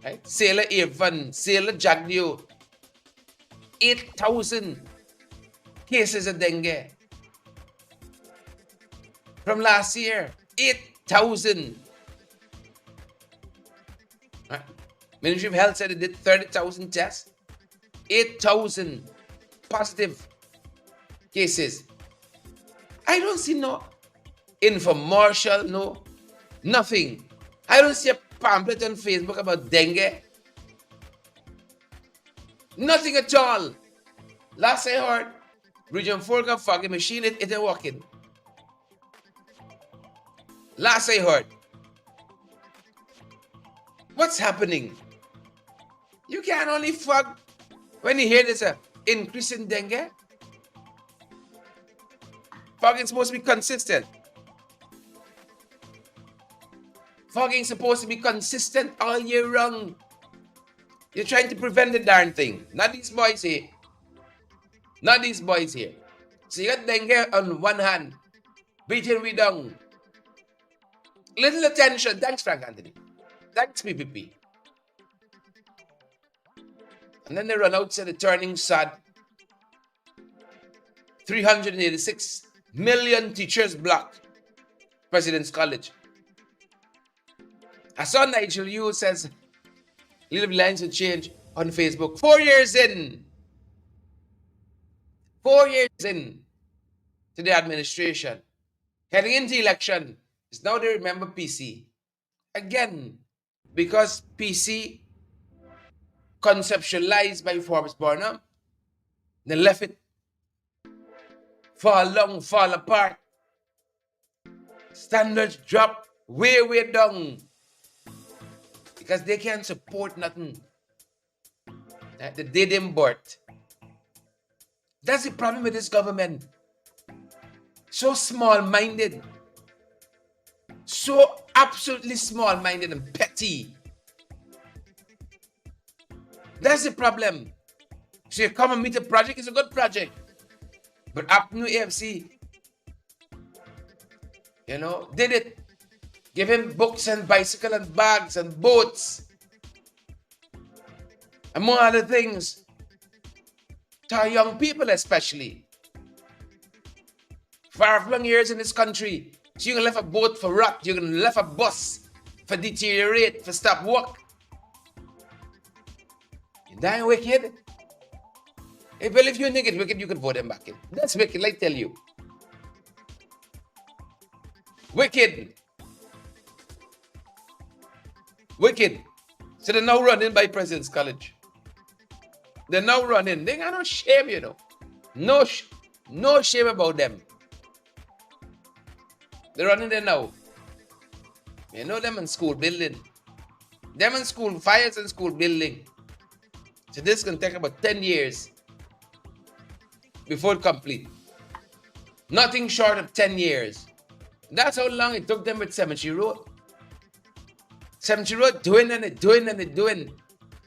Right? Sailor Avon, Sailor Jagdio. 8,000 cases of dengue. From last year, 8,000. Right? Ministry of Health said it did 30,000 tests. 8,000 positive cases. I don't see no infomercial, no nothing. I don't see a pamphlet on Facebook about dengue. Nothing at all. Last I heard, Region 4 got fogging machine, it ain't working. Last I heard. What's happening? You can only fog when you hear there's an increase in dengue. Fogging is supposed to be consistent. Fogging is supposed to be consistent all year round. You're trying to prevent the darn thing. Not these boys here. Not these boys here. So you got dengue on one hand, beating we down. Little attention. Thanks, Frank Anthony. Thanks, PPP. And then they run out, said the turning sad. 386 million teachers blocked President's College. I saw Nigel Yu says, little lines will change on Facebook. 4 years in. 4 years in to the administration. Heading into election. It's now they remember PC. Again, because PC conceptualized by Forbes Burnham, they left it fall apart. Standards drop way down. Because they can't support nothing that they didn't birth. That's the problem with this government. So small-minded. So absolutely small-minded and petty. That's the problem. So you come and meet a project, it's a good project. But New AFC, did it. Give him books and bicycle and bags and boats. And more other things. To our young people especially. Far-flung years in this country. So you're going to left a boat for rot. You're going to left a bus for deteriorate, for stop work. You damn wicked. Well, if you think it's wicked, you can vote them back in. That's wicked, I tell you. Wicked. Wicked. So they're now running by President's College. They're now running. They got no shame, No shame about them. They're running there now. Them in school building. Them in school fires and school building. So this can take about 10 years before complete. Nothing short of 10 years. That's how long it took them with Cemetery Road. Cemetery Road doing and it doing.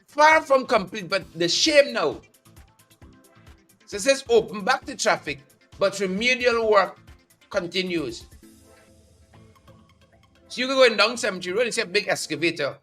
Far from complete, but the shame now. So it says open back the traffic, but remedial work continues. So you can go down Cemetery Road and see a big excavator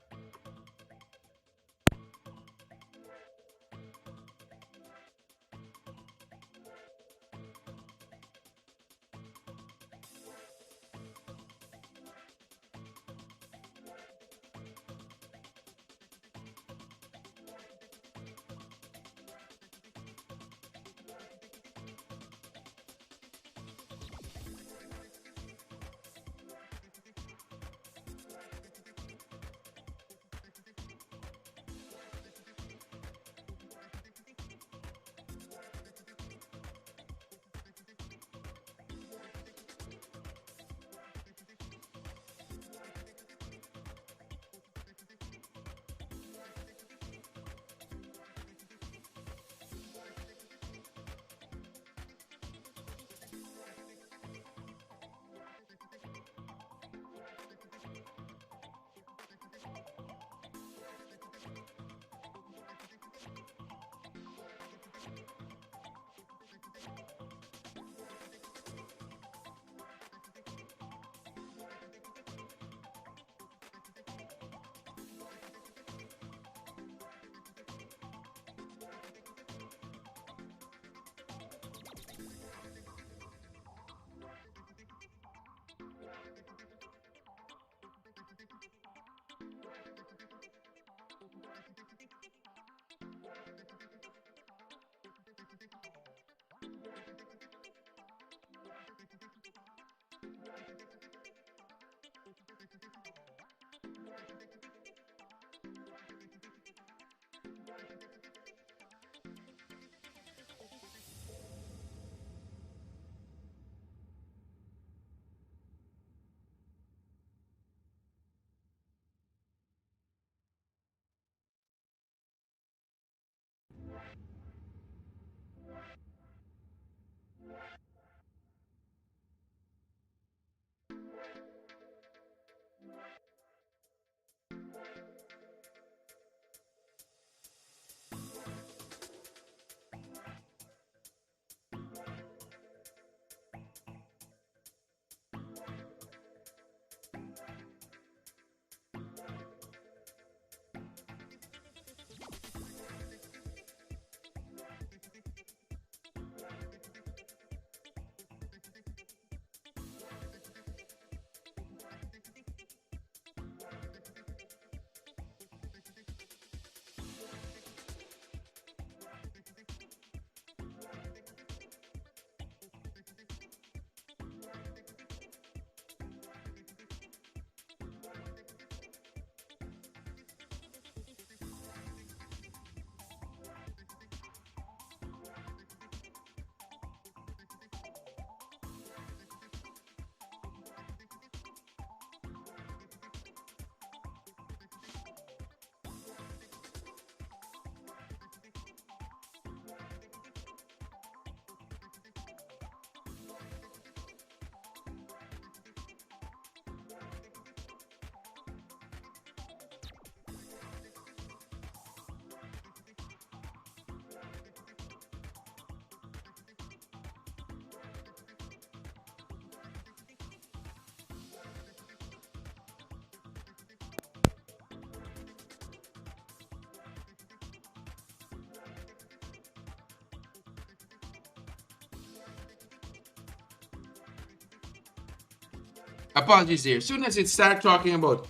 Apologies there. As soon as it start talking about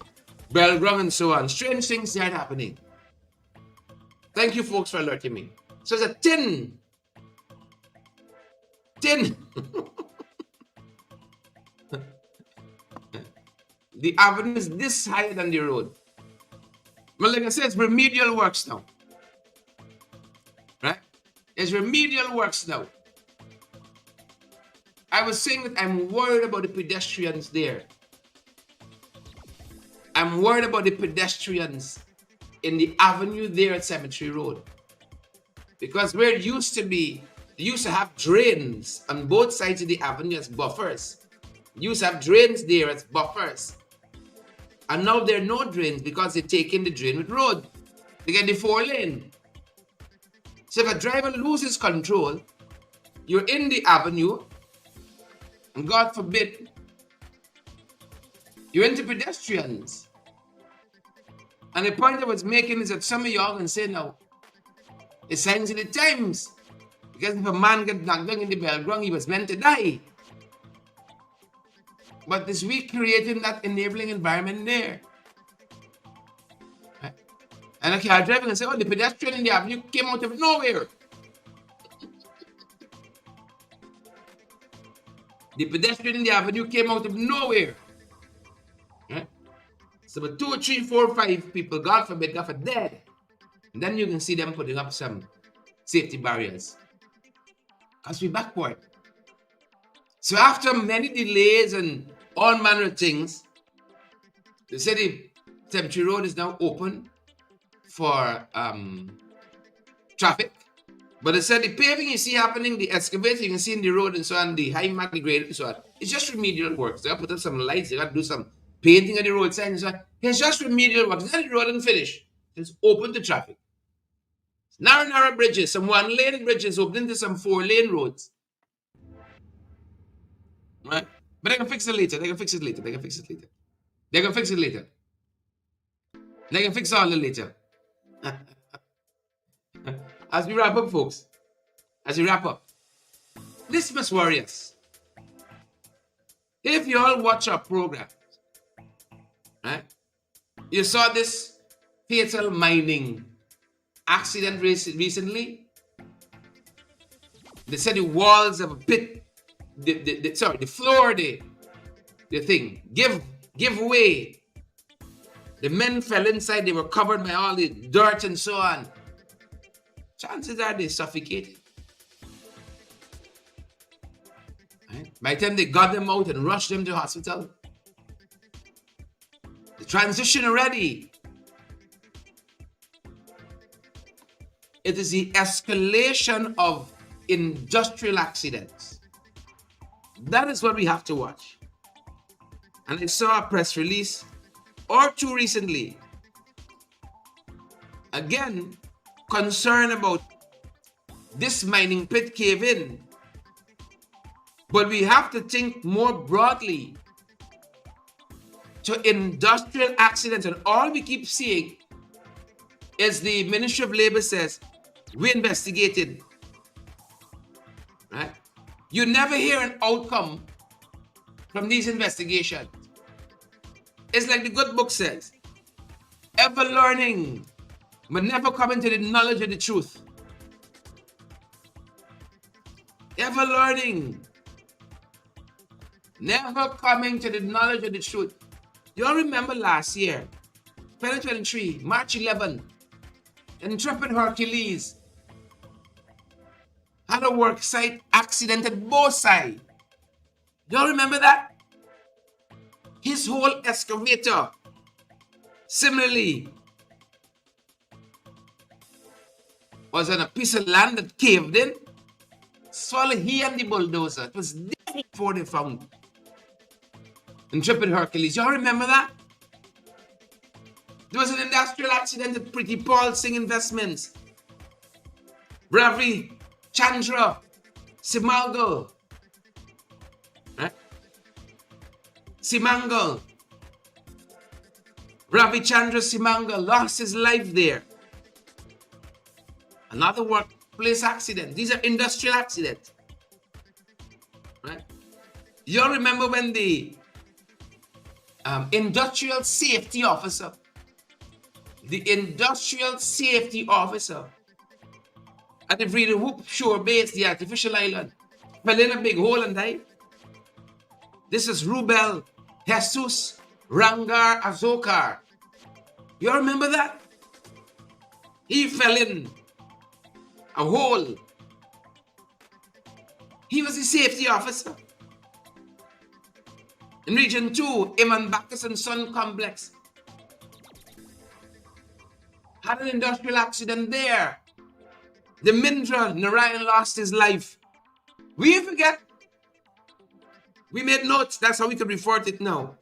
Belgrung and so on, strange things start happening. Thank you, folks, for alerting me. So it's a tin. The avenue is this higher than the road. Well, like I said, it's remedial works now. Right? It's remedial works now. I was saying that I'm worried about the pedestrians there. I'm worried about the pedestrians in the avenue there at Cemetery Road. Because where it used to be, they used to have drains on both sides of the avenue as buffers. They used to have drains there as buffers. And now there are no drains because they're taking the drain with road. They get the 4-lane. So if a driver loses control, you're in the avenue, and God forbid, you're into pedestrians. And the point I was making is that some of y'all can say now, it's signs of the times. Because if a man gets knocked down in the Belgrung, he was meant to die. But this week creating that enabling environment there. Right? And a car driver can say, oh, the pedestrian in the avenue came out of nowhere. The pedestrian in the avenue came out of nowhere. Right? So about 2, 3, 4, 5 people, God forbid, got for dead. And then you can see them putting up some safety barriers. Because we're backward. So after many delays and all manner of things, they said the Cemetery Road is now open for traffic. But they said the paving you see happening, the excavating you can see in the road and so on, the high magnet grade and so on, it's just remedial works. They got to put up some lights, they got to do some painting of the roadside and so on. It's just remedial works. It's not the road and finish. It's open to traffic. Narrow bridges, some 1-lane bridges opening to some 4-lane roads. Right? But they can fix it later. They can fix it later. They can fix it later. They can fix it later. They can fix all it later. As we wrap up, folks, as we wrap up, this must worry us. If you all watch our program, right, you saw this fatal mining accident recently. They said the walls of a pit, the floor, the thing, give way. The men fell inside, they were covered by all the dirt and so on. Chances are they suffocated. Right? By the time they got them out and rushed them to hospital, the transition already. It is the escalation of industrial accidents. That is what we have to watch. And I saw a press release or two recently. Again, concern about this mining pit cave in. But we have to think more broadly to industrial accidents. And all we keep seeing is the Ministry of Labor says, we investigated. Right? You never hear an outcome from these investigations. It's like the good book says, ever learning, but never coming to the knowledge of the truth. Ever learning, never coming to the knowledge of the truth. You all remember last year, 2023, March 11, Intrepid Hercules had a work site accident at both sides. You all remember that? His whole excavator, similarly, was on a piece of land that caved in. Swallowed he and the bulldozer. It was days before they found Intrepid Hercules. Y'all remember that? There was an industrial accident at Pretty Paul Singh Investments. Ravi Chandra Simangal. Right? Simangal. Ravi Chandra Simangal lost his life there. Another workplace accident. These are industrial accidents. Right? You all remember when the industrial safety officer. The industrial safety officer at the Vrede Hoop Shore base, the artificial island, fell in a big hole and died. This is Rubel Jesus Rangar Azokar. You remember that? He fell in a hole. He was the safety officer. In Region 2, Iman Bacchus and Son Complex had an industrial accident there. The Mindra Narayan lost his life. We forget. We made notes. That's how we could refer to it now.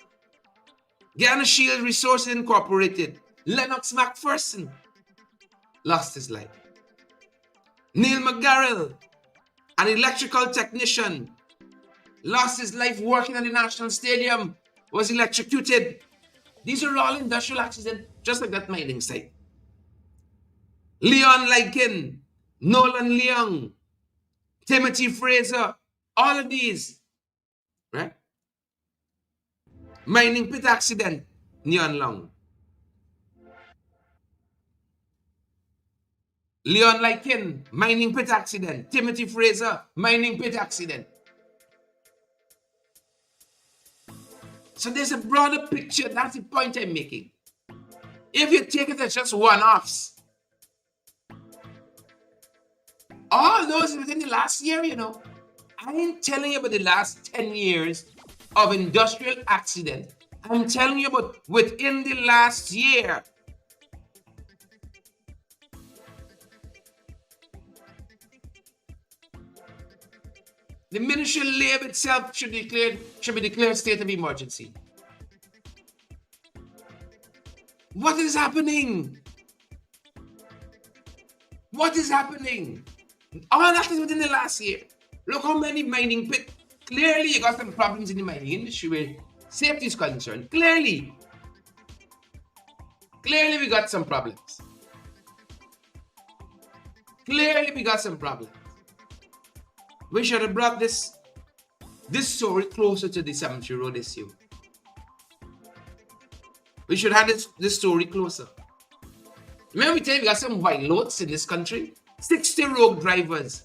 Ghana Shield Resources Incorporated. Lennox McPherson lost his life. Neil McGarrell, an electrical technician, lost his life working at the National Stadium, was electrocuted. These are all industrial accidents, just like that mining site. Leon Lykin, Nolan Leung, Timothy Fraser, all of these, right? Mining pit accident, Neon Long. Leon Lykin, mining pit accident. Timothy Fraser, mining pit accident. So there's a broader picture. That's the point I'm making. If you take it as just one-offs, all those within the last year, you know, I ain't telling you about the last 10 years of industrial accident. I'm telling you about within the last year. The Ministry of Labor itself should be declared state of emergency. What is happening? What is happening? All that is within the last year. Look how many mining pits. Clearly, you got some problems in the mining industry where safety is concerned. Clearly, we got some problems. Clearly, we got some problems. We should have brought this story closer to the cemetery road issue. We should have this story closer. Remember we tell you we got some white loads in this country? 60 rogue drivers.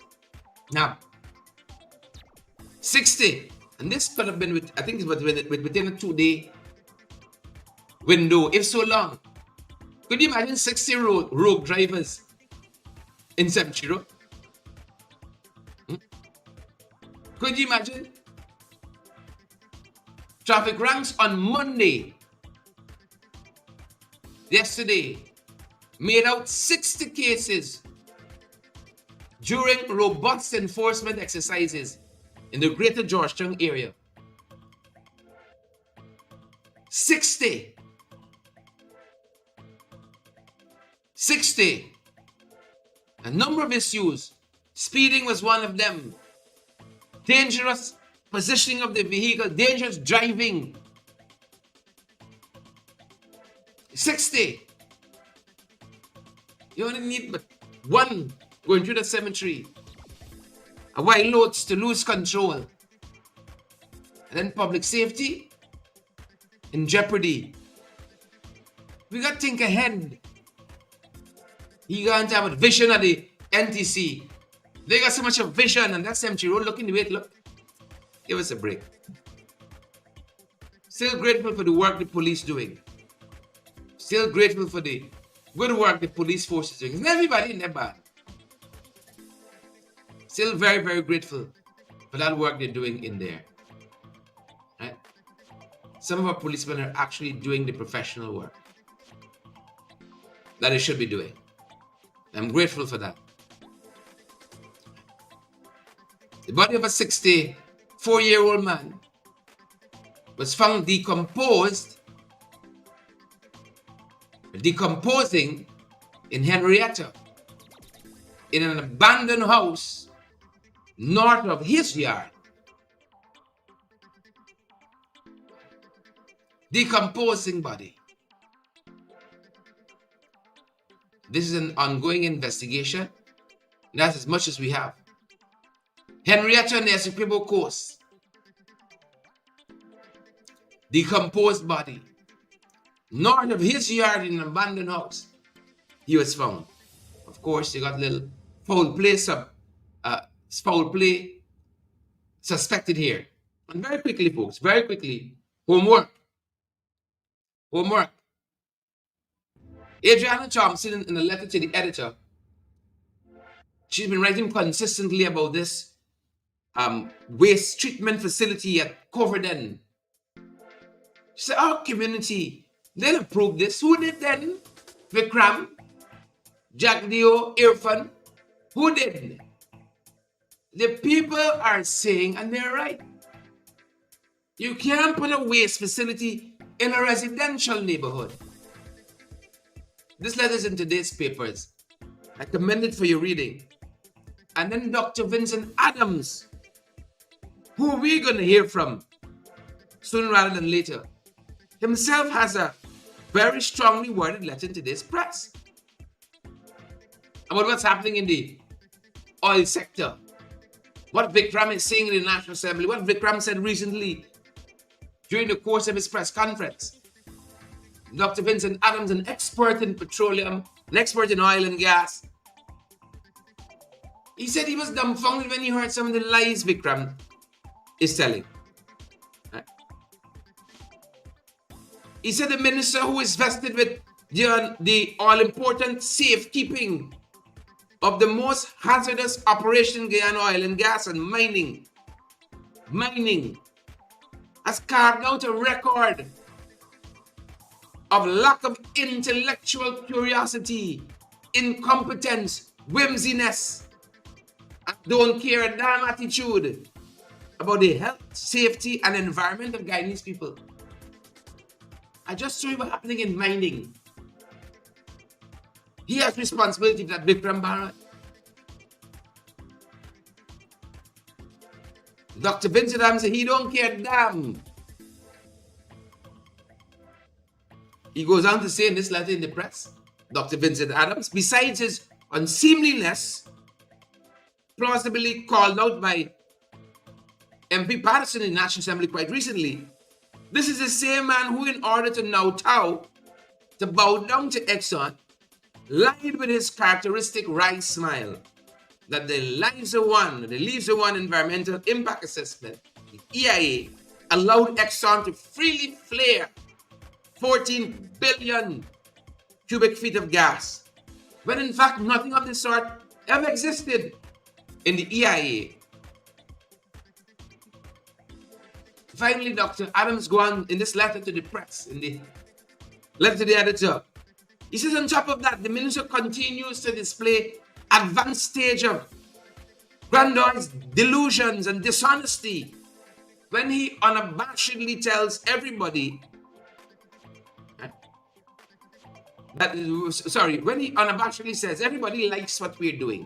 Now, 60. And this could have been, I think it's within a 2-day window, if so long. Could you imagine 60 rogue drivers in Cemetery Road? Could you imagine? Traffic ranks on Monday, yesterday, made out 60 cases during robust enforcement exercises in the Greater Georgetown area. 60. A number of issues. Speeding was one of them. Dangerous positioning of the vehicle, dangerous driving. 60. You only need but one going through the cemetery. A white loads to lose control. And then public safety in jeopardy. We got to think ahead. You got to have a vision of the NTC. They got so much of vision, and that cemetery road, look in the way it look. Give us a break. Still grateful for the work the police doing. Still grateful for the good work the police force is doing. It's not everybody in that bad. Still very, very grateful for that work they're doing in there. Right? Some of our policemen are actually doing the professional work that they should be doing. I'm grateful for that. The body of a 64-year-old man was found decomposing in Henrietta in an abandoned house north of his yard. Decomposing body. This is an ongoing investigation. That's as much as we have. Henrietta and the Essequibo Coast. decomposed body. North of his yard in an abandoned house, he was found. Of course, they got a little foul play suspected here. And very quickly, folks, very quickly, homework. Adriana Thompson, in a letter to the editor, she's been writing consistently about this waste treatment facility at Coverdale. She said, our community, they'll approve this. Who did then? Vikram, Jack Dio, Irfan. Who did? The people are saying, and they're right, you can't put a waste facility in a residential neighborhood. This letter's in today's papers. I commend it for your reading. And then Dr. Vincent Adams, who we're going to hear from sooner rather than later, himself has a very strongly worded letter in today's press about what's happening in the oil sector. What Vikram is saying in the National Assembly, what Vikram said recently during the course of his press conference. Dr. Vincent Adams, an expert in petroleum, an expert in oil and gas, he said he was dumbfounded when he heard some of the lies Vikram is telling. He said the minister who is vested with the all-important safekeeping of the most hazardous operation in Guyana oil and gas and mining, has carved out a record of lack of intellectual curiosity, incompetence, whimsiness, and don't care a damn attitude about the health, safety, and environment of Guyanese people. I just saw what's happening in mining. He has responsibility for that, Vikram Bharat. Dr. Vincent Adams said he don't care a damn. He goes on to say in this letter in the press, Dr. Vincent Adams, besides his unseemliness, plausibly called out by MP Patterson in the National Assembly quite recently, this is the same man who, in order to now bow down to Exxon, lied with his characteristic wry smile that the Leaves of One Environmental Impact Assessment, the EIA, allowed Exxon to freely flare 14 billion cubic feet of gas, when in fact nothing of the sort ever existed in the EIA. Finally, Dr. Adams goes on in this letter to the press, in the letter to the editor. He says, on top of that, the minister continues to display advanced stage of grandiose delusions and dishonesty when he unabashedly tells everybody when he unabashedly says everybody likes what we're doing.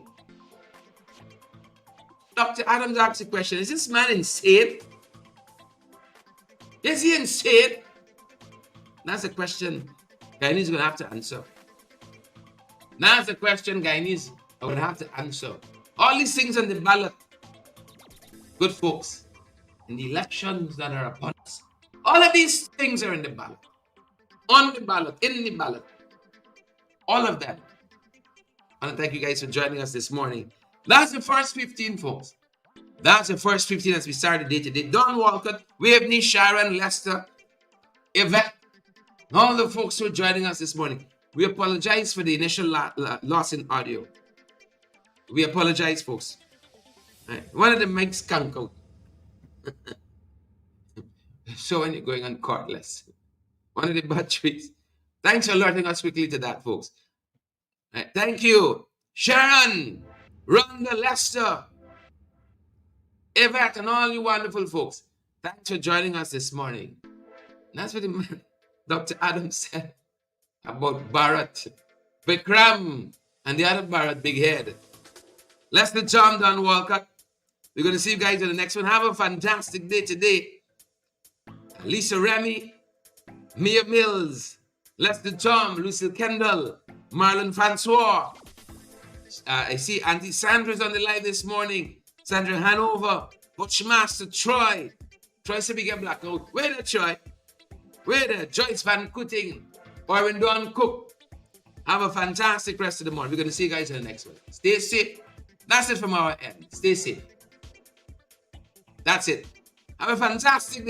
Dr. Adams asks the question, is this man insane? Is he insane? That's a question Guyanese are going to have to answer. That's a question Guyanese are going to have to answer. All these things on the ballot, good folks, in the elections that are upon us, all of these things are in the ballot. On the ballot, in the ballot. All of them. I want to thank you guys for joining us this morning. That's the first 15, folks. That's the first 15 as we start the day today. Don Walcott, Waveney, Sharon, Lester, Yvette, all the folks who are joining us this morning. We apologize for the initial loss in audio. We apologize, folks. Right. One of the mics can't out. So when you're going on cordless. One of the batteries. Thanks for alerting us quickly to that, folks. Right. Thank you. Sharon, Rhonda, Lester, Yvette, and all you wonderful folks. Thanks for joining us this morning. And that's what Dr. Adams said about Bharat, Vikram, and the other Bharat, Big Head. Lester John, Don Walcott. We're going to see you guys in the next one. Have a fantastic day today. Lisa Remy, Mia Mills, Lester Tom, Lucille Kendall, Marlon Francois. I see Auntie Sandra's on the live this morning. Sandra Hanover, Butchmaster Troy. Troy said we get black out. Where did Troy? Whether Joyce Van Cooting or when Don Cook. Have a fantastic rest of the month. We're going to see you guys in the next one. Stay safe. That's it from our end. Stay safe. That's it. Have a fantastic day.